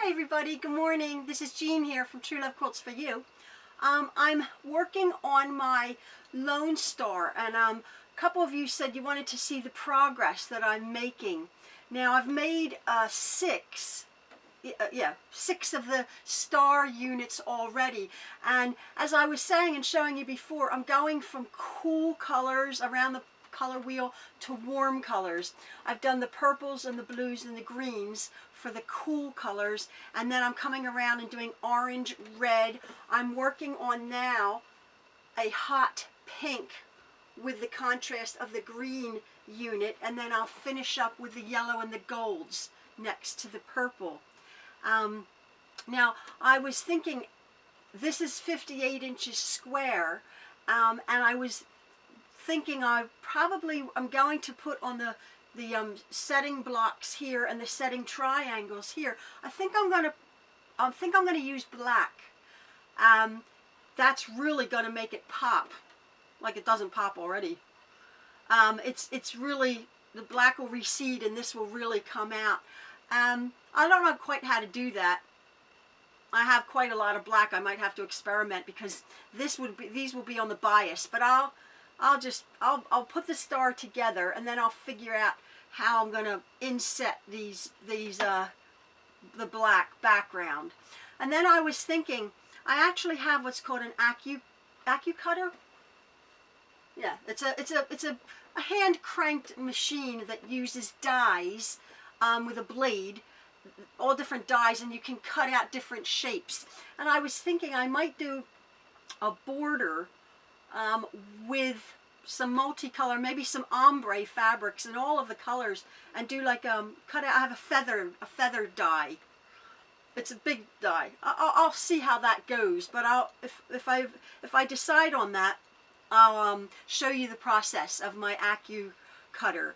Hi everybody, good morning. This is Jean here from True Love Quilts for You. I'm working on my Lone Star, and a couple of you said you wanted to see the progress that I'm making. Now I've made six of the star units already, and as I was saying and showing you before, I'm going from cool colors around the color wheel to warm colors. I've done the purples and the blues and the greens for the cool colors, and then I'm coming around and doing orange, red. I'm working on now a hot pink with the contrast of the green unit, and then I'll finish up with the yellow and the golds next to the purple. Now I was thinking, this is 58 inches square, and I was thinking I'm going to put on the setting blocks here and the setting triangles here. I think I'm gonna use black. That's really gonna make it pop like it doesn't pop already. It's really, the black will recede and this will really come out. I don't know quite how to do that. I have quite a lot of black. I might have to experiment because these will be on the bias, but I'll put the star together and then I'll figure out how I'm going to inset the black background. And then I was thinking, I actually have what's called an acu cutter. Yeah, it's a hand cranked machine that uses dies with a blade, all different dies, and you can cut out different shapes. And I was thinking I might do a border with some multicolor, maybe some ombre fabrics and all of the colors, and do like cut out. I have a feather die. It's a big die. I'll see how that goes, but if I decide on that, I'll show you the process of my acu cutter.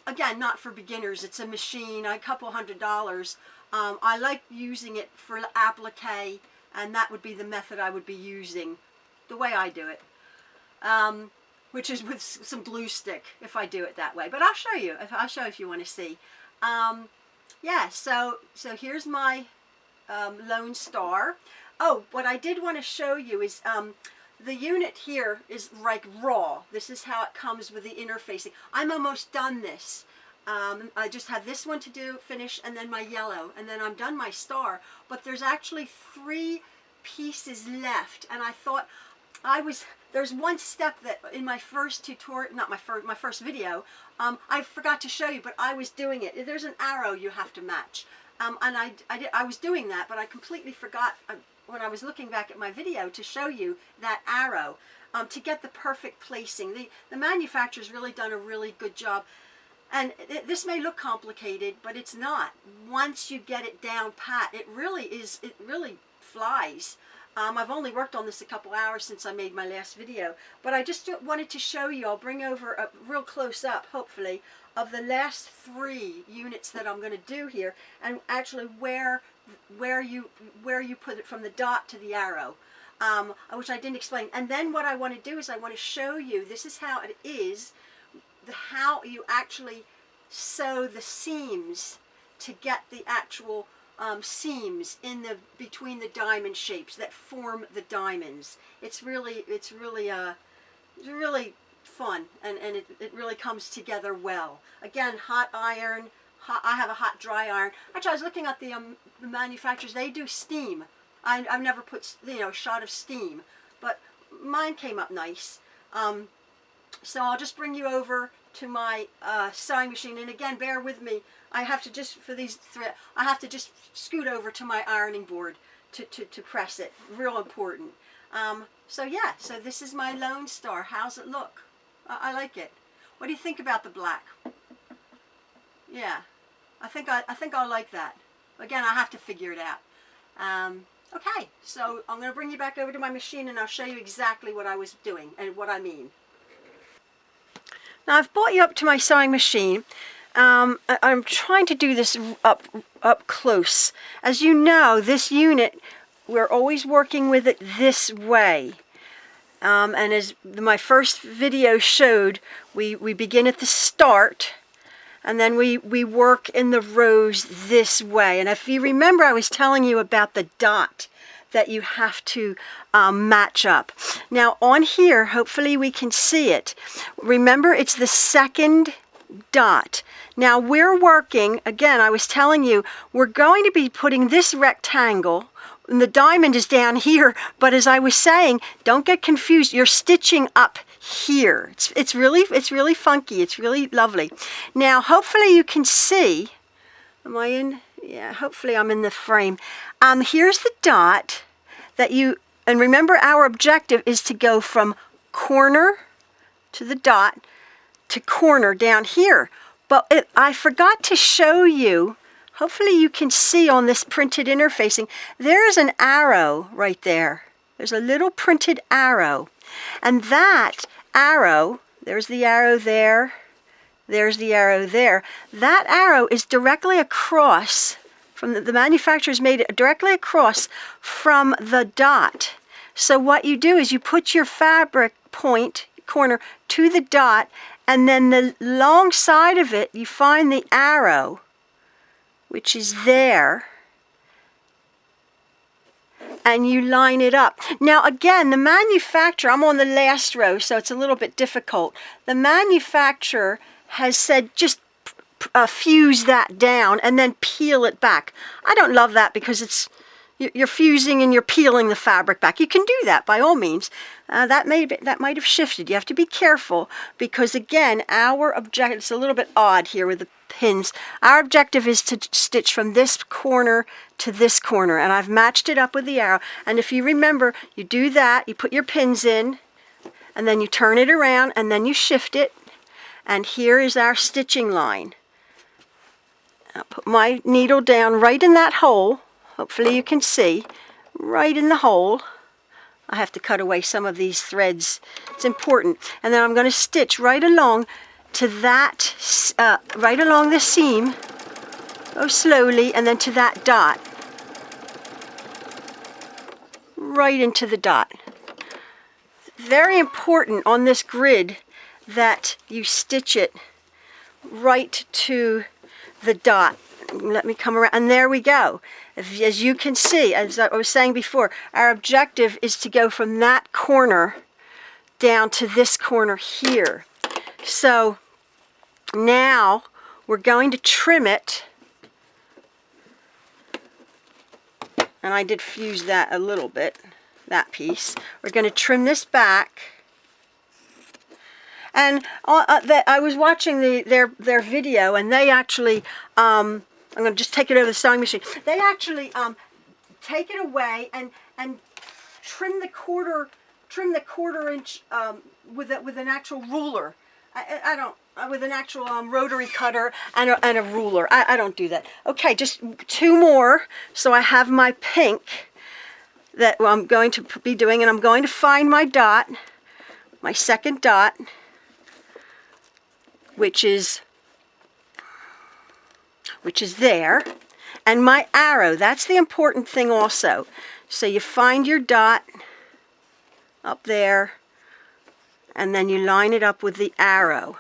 Again, not for beginners. It's a machine, a couple $100. I like using it for applique, and that would be the method I would be using, the way I do it, which is with some glue stick if I do it that way. But I'll show you. I'll show if you want to see. Yeah. So here's my Lone Star. Oh, what I did want to show you is the unit here is like raw. This is how it comes with the interfacing. I'm almost done this. I just have this one to finish, and then my yellow, and then I'm done my star. But there's actually 3 pieces left, and I thought there's one step that in my first tutorial, not my first video, I forgot to show you, but I was doing it. There's an arrow you have to match, and I was doing that, but I completely forgot when I was looking back at my video to show you that arrow to get the perfect placing. The manufacturer's really done a really good job, and this may look complicated, but it's not. Once you get it down pat, it really flies. I've only worked on this a couple hours since I made my last video, but I just wanted to show you. I'll bring over a real close up, hopefully, of the last 3 units that I'm going to do here, and actually where you put it from the dot to the arrow, which I didn't explain. And then what I want to do is I want to show you, this is how it is, how you actually sew the seams to get the actual seams in between the diamond shapes that form the diamonds. It's really fun, and it really comes together well. Again, hot iron. I have a hot dry iron. Actually, I was looking at the manufacturers. They do steam. I've never put a shot of steam, but mine came up nice. So I'll just bring you over to my sewing machine, and again, bear with me. I have to just, for these 3, I have to just scoot over to my ironing board to press it. Real important. So yeah, so this is my Lone Star. How's it look? I like it. What do you think about the black? Yeah, I think I'll like that. Again, I have to figure it out. Okay, so I'm going to bring you back over to my machine, and I'll show you exactly what I was doing and what I mean. Now I've brought you up to my sewing machine. I'm trying to do this up close. As you know, this unit, we're always working with it this way. And as my first video showed, we begin at the start, And then we work in the rows this way. And if you remember, I was telling you about the dot that you have to match up. Now on here, hopefully we can see it. Remember, it's the second dot. Now we're working, again, I was telling you, we're going to be putting this rectangle, and the diamond is down here, but as I was saying, don't get confused, you're stitching up here. It's really funky, it's really lovely. Now hopefully you can see, am I in? Yeah, hopefully I'm in the frame. Here's the dot that you, and remember our objective is to go from corner to the dot to corner down here. But I forgot to show you, hopefully you can see on this printed interfacing, there's an arrow right there. There's a little printed arrow. And that arrow, there's the arrow there, there's the arrow there. That arrow is directly across, from the manufacturer's made it directly across from the dot. So what you do is you put your fabric point, corner, to the dot, and then the long side of it, you find the arrow, which is there, and you line it up. Now again, the manufacturer, I'm on the last row, so it's a little bit difficult. The manufacturer has said just fuse that down and then peel it back. I don't love that because you're fusing and you're peeling the fabric back. You can do that by all means. That might have shifted. You have to be careful because again, our objective, it's a little bit odd here with the pins. Our objective is to stitch from this corner to this corner, and I've matched it up with the arrow. And if you remember, you do that, you put your pins in, and then you turn it around, and then you shift it, and here is our stitching line. I'll put my needle down right in that hole. Hopefully you can see, right in the hole. I have to cut away some of these threads. It's important. And then I'm going to stitch right along to that, right along the seam. Go slowly, and then to that dot. Right into the dot. Very important on this grid that you stitch it right to the dot. Let me come around, and there we go. As you can see, as I was saying before, our objective is to go from that corner down to this corner here. So now we're going to trim it, and I did fuse that a little bit, that piece. We're going to trim this back. And I was watching their video, and they actually, I'm going to just take it over the sewing machine. They actually take it away and trim the quarter inch with an actual ruler. I don't, with an actual rotary cutter and a ruler. I don't do that. Okay, just two more. So I have my pink that I'm going to be doing, and I'm going to find my dot, my second dot, which is there, and my arrow. That's the important thing also. So you find your dot up there, and then you line it up with the arrow.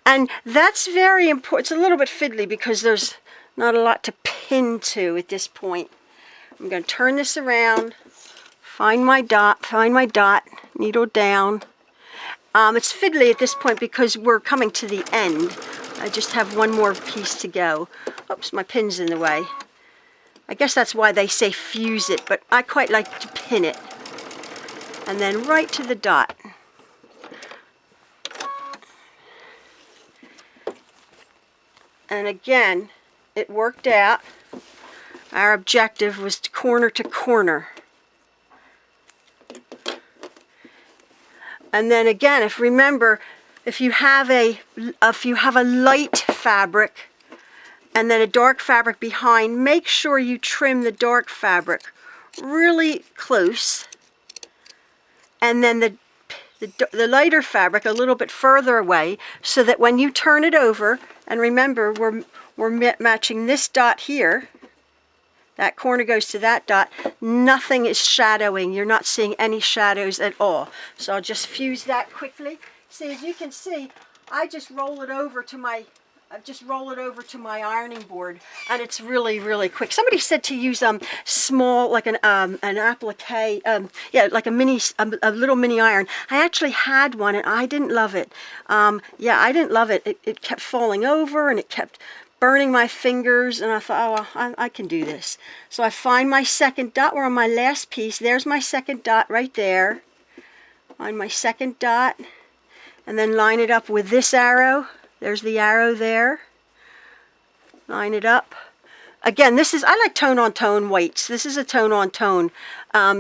And that's very important. It's a little bit fiddly because there's not a lot to pin to at this point. I'm going to turn this around, find my dot, needle down. It's fiddly at this point because we're coming to the end. I just have one more piece to go. Oops, my pin's in the way. I guess that's why they say fuse it, but I quite like to pin it. And then right to the dot. And again, it worked out. Our objective was corner to corner. And then again, if you have a light fabric and then a dark fabric behind, make sure you trim the dark fabric really close, and then the lighter fabric a little bit further away, so that when you turn it over, and remember we're matching this dot here, that corner goes to that dot, nothing is shadowing. You're not seeing any shadows at all. So I'll just fuse that quickly. See, as you can see, I just roll it over to my I just roll it over to my ironing board, and it's really, really quick. Somebody said to use small, like an applique, yeah, like a little mini iron. I actually had one, and I didn't love it. Yeah, I didn't love it. It kept falling over, and it kept burning my fingers, and I thought, oh, well, I can do this. So I find my second dot. We're on my last piece. There's my second dot right there. On my second dot, and then line it up with this arrow. There's the arrow there. Line it up. Again, I like tone-on-tone weights. This is a tone-on-tone.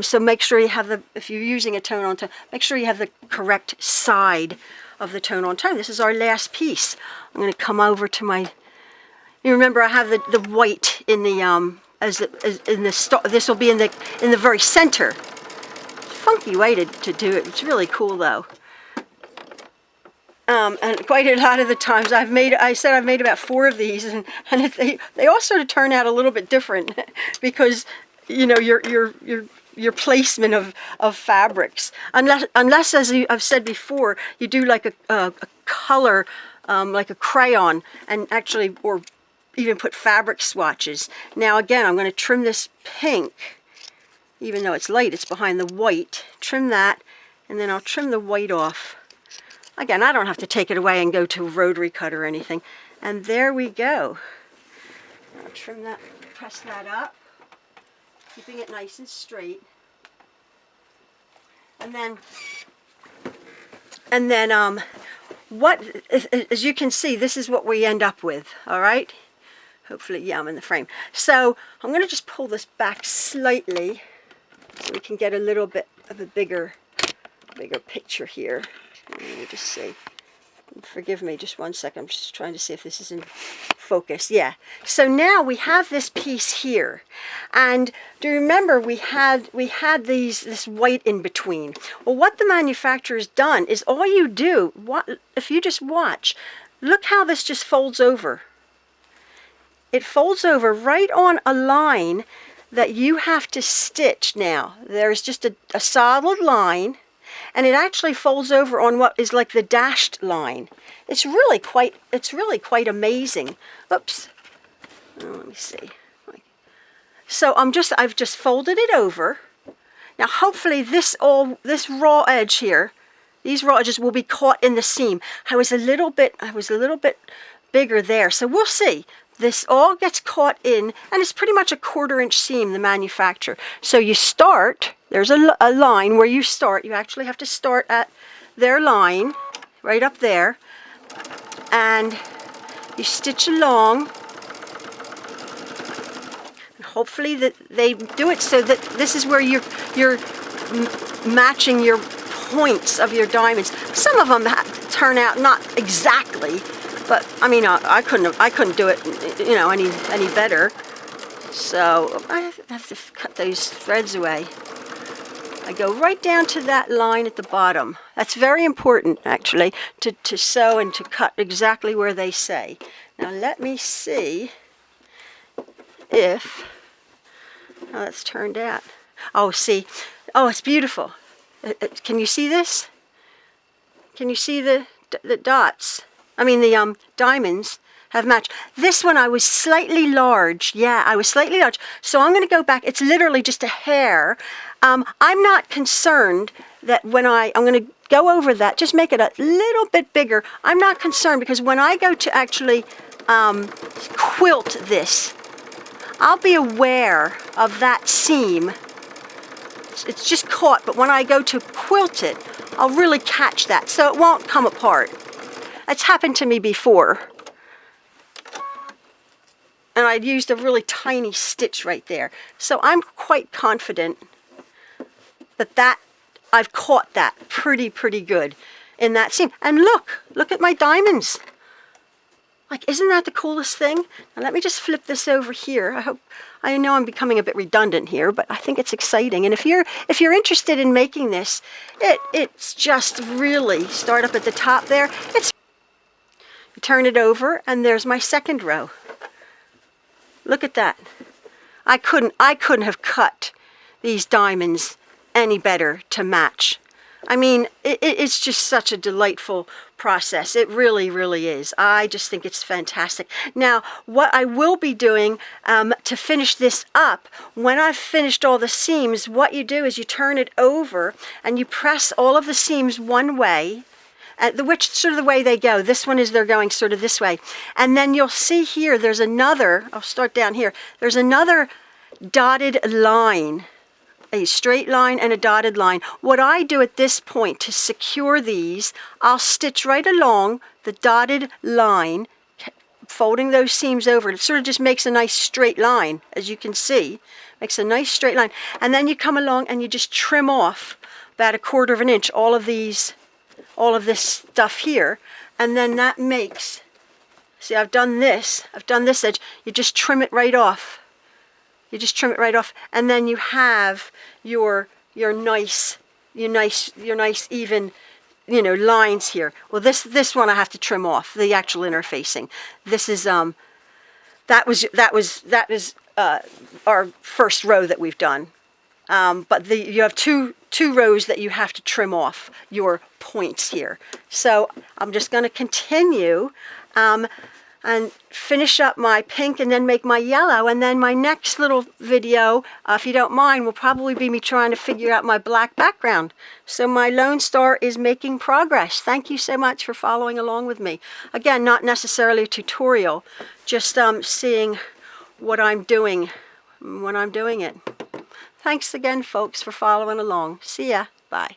So make sure you have if you're using a tone-on-tone, make sure you have the correct side of the tone-on-tone. This is our last piece. I'm going to come over to my, you remember I have the white in the, this will be in the very center. Funky way to do it. It's really cool though. And quite a lot of the times I've made about 4 of these, and they all sort of turn out a little bit different because, you know, your placement of fabrics, unless as I've said before, you do like a color, like a crayon, and actually, or even put fabric swatches. Now again, I'm going to trim this pink, even though it's light, it's behind the white. Trim that, and then I'll trim the white off. Again, I don't have to take it away and go to a rotary cut or anything. And there we go. I'll trim that, press that up, keeping it nice and straight. And then as you can see, this is what we end up with, all right? Hopefully, yeah, I'm in the frame. So I'm going to just pull this back slightly so we can get a little bit of a bigger picture here. Let me just see. Forgive me just one second. I'm just trying to see if this is in focus. Yeah. So now we have this piece here. And do you remember we had this white in between? Well, what the manufacturer's done is all you do, if you just watch, look how this just folds over. It folds over right on a line that you have to stitch now. There's just a solid line, and it actually folds over on what is like the dashed line. It's really quite amazing. Oops. Oh, let me see. So I've just folded it over. Now hopefully this raw edge here, these raw edges will be caught in the seam. I was a little bit bigger there, so we'll see. This all gets caught in, and it's pretty much a 1/4 inch seam, the manufacturer. So you start, there's a line where you start. You actually have to start at their line, right up there, and you stitch along. And hopefully that they do it so that this is where you're matching your points of your diamonds. Some of them turn out not exactly, but I mean, I couldn't do it, you know, any better. So I have to cut those threads away. I go right down to that line at the bottom. That's very important, actually, to sew and to cut exactly where they say. Now let me see how that's turned out. Oh, see. Oh, it's beautiful. Can you see this? Can you see the dots? I mean, the diamonds have matched. This one I was slightly large. Yeah, I was slightly large. So I'm going to go back. It's literally just a hair. I'm not concerned that when I'm going to go over that, just make it a little bit bigger. I'm not concerned because when I go to actually quilt this, I'll be aware of that seam. It's just caught, but when I go to quilt it, I'll really catch that, so it won't come apart. It's happened to me before. And I'd used a really tiny stitch right there. So I'm quite confident that I've caught that pretty good in that seam. And look at my diamonds. Like, isn't that the coolest thing? Now let me just flip this over here. I know I'm becoming a bit redundant here, but I think it's exciting. And if you're interested in making this, it's just really, start up at the top there. You turn it over, and there's my second row. Look at that. I couldn't have cut these diamonds any better to match. I mean, it's just such a delightful process. It really, really is. I just think it's fantastic. Now, what I will be doing to finish this up, when I've finished all the seams, what you do is you turn it over and you press all of the seams one way, which sort of the way they go. This one is they're going sort of this way. And then you'll see here, there's another, I'll start down here, there's another dotted line, a straight line and a dotted line. What I do at this point to secure these, I'll stitch right along the dotted line, folding those seams over. It sort of just makes a nice straight line, as you can see. Makes a nice straight line. And then you come along and you just trim off about 1/4 of an inch all of this stuff here, and then that makes, see, I've done this edge, you just trim it right off. You just trim it right off, and then you have your nice even, you know, lines here. Well, this one I have to trim off, the actual interfacing. This is that is our first row that we've done. But you have two rows that you have to trim off your points here. So I'm just going to continue and finish up my pink and then make my yellow. And then my next little video, if you don't mind, will probably be me trying to figure out my black background. So my Lone Star is making progress. Thank you so much for following along with me. Again, not necessarily a tutorial, just seeing what I'm doing when I'm doing it. Thanks again, folks, for following along. See ya. Bye.